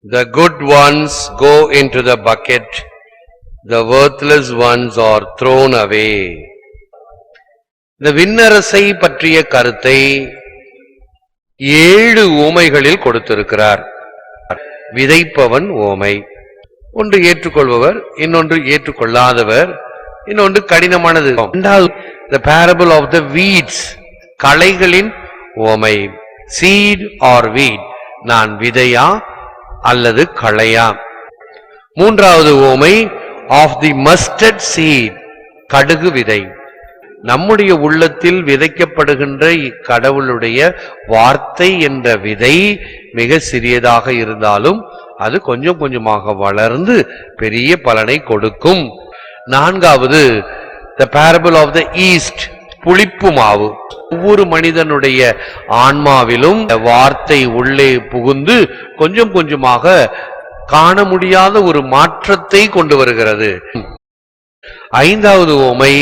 The good ones go into the bucket, the worthless ones are thrown away. இந்த விண்ணரசை பற்றிய கருத்தை 7 உவமைகளில் கொடுத்திருக்கிறார். விதைப்பவன் உவமை, ஒன்று ஏற்றுக்கொள்பவர், இன்னொன்று ஏற்றுக்கொள்ளாதவர், இன்னொன்று கடினமானது. The parable of the weeds, களைகளின் உவமை. Seed or weed, நான் விதையா அல்லது களையா. மூன்றாவது உவமை of the mustard seed, கடுகு விதை. நம்முடைய உள்ளத்தில் விதைக்கப்படுகின்ற கடவுளுடைய வார்த்தை என்ற விதை மிக சிறியதாக இருந்தாலும் அது கொஞ்சம் கொஞ்சமாக வளர்ந்து பெரிய பலனை கொடுக்கும். நான்காவது the parable of the yeast, புளிப்பு மாவு. ஒவ்வொரு மனிதனுடைய ஆன்மாவிலும் வார்த்தை உள்ளே புகுந்து கொஞ்சம் கொஞ்சமாக காண முடியாத ஒரு மாற்றத்தை கொண்டு வருகிறது. ஐந்தாவது உவமை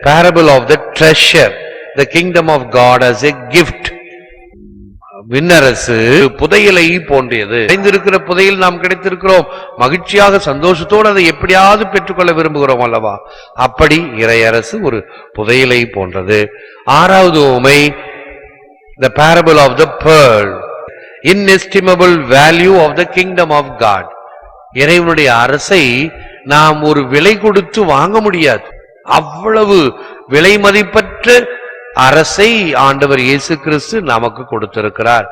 parable of the treasure, the kingdom of God as a gift. விண்ணரசு புதையலை போன்றது. கிடைத்திருக்கிற புதையல் நாம் கிடைத்திருக்கிறோம், மகிழ்ச்சியாக சந்தோஷத்தோடு அதை எப்படியாவது பெற்றுக்கொள்ள விரும்புகிறோம் அல்லவா? அப்படி இறையரசு ஒரு புதையலை போன்றது. ஆறாவது உவமை the parable of the pearl, inestimable value of the kingdom of God. இறைவனுடைய அரசை நாம் ஒரு விலை கொடுத்து வாங்க முடியாது. அவ்வளவு விலை மதிப்பற்ற அரசை ஆண்டவர் இயேசு கிறிஸ்து நமக்கு கொடுத்திருக்கிறார்.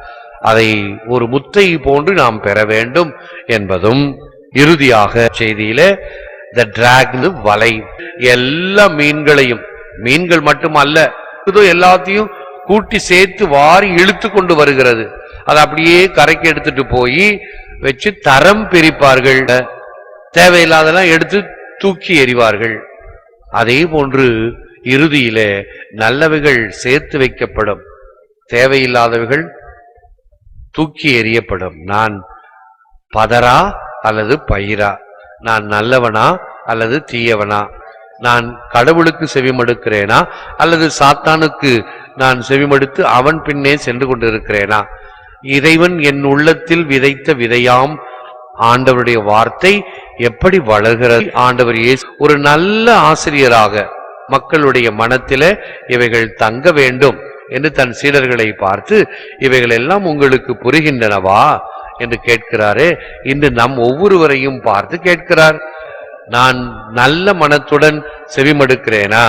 அதை ஒரு முத்தை போன்று நாம் பெற வேண்டும் என்பதும். இறுதியாக செய்தியிலே the dragon, வலை. எல்லா மீன்களையும், மீன்கள் மட்டுமல்ல, எல்லாத்தையும் கூட்டி சேர்த்து வாரி இழுத்து கொண்டு வருகிறது. அது அப்படியே கரைக்கு எடுத்துட்டு போய் வச்சு தரம் பிரிப்பார்கள். தேவையில்லாதெல்லாம் எடுத்து தூக்கி எறிவார்கள். அதே போன்று இறுதியிலே நல்லவைகள் சேர்த்து வைக்கப்படும், தேவையில்லாதவைகள் தூக்கி எறியப்படும். நான் பதரா அல்லது பயிரா, நான் நல்லவனா அல்லது தீயவனா, நான் கடவுளுக்கு செவிமடுக்கிறேனா அல்லது சாத்தானுக்கு நான் செவிமடுத்து அவன் பின்னே சென்று கொண்டிருக்கிறேனா? இறைவன் என் உள்ளத்தில் விதைத்த விதையாம் ஆண்டவருடைய வார்த்தை எப்படி வளர்கிறது? ஆண்டவர் இயேசு ஒரு நல்ல ஆசிரியராக மக்களுடைய மனத்திலே இவைகள் தங்க வேண்டும் என்று தன் சீடர்களை பார்த்து, இவைகள் எல்லாம் உங்களுக்கு புரிகின்றனவா என்று கேட்கிறாரே. இன்று நம் ஒவ்வொருவரையும் பார்த்து கேட்கிறார், நான் நல்ல மனத்துடன் செவிமடுக்கிறேனா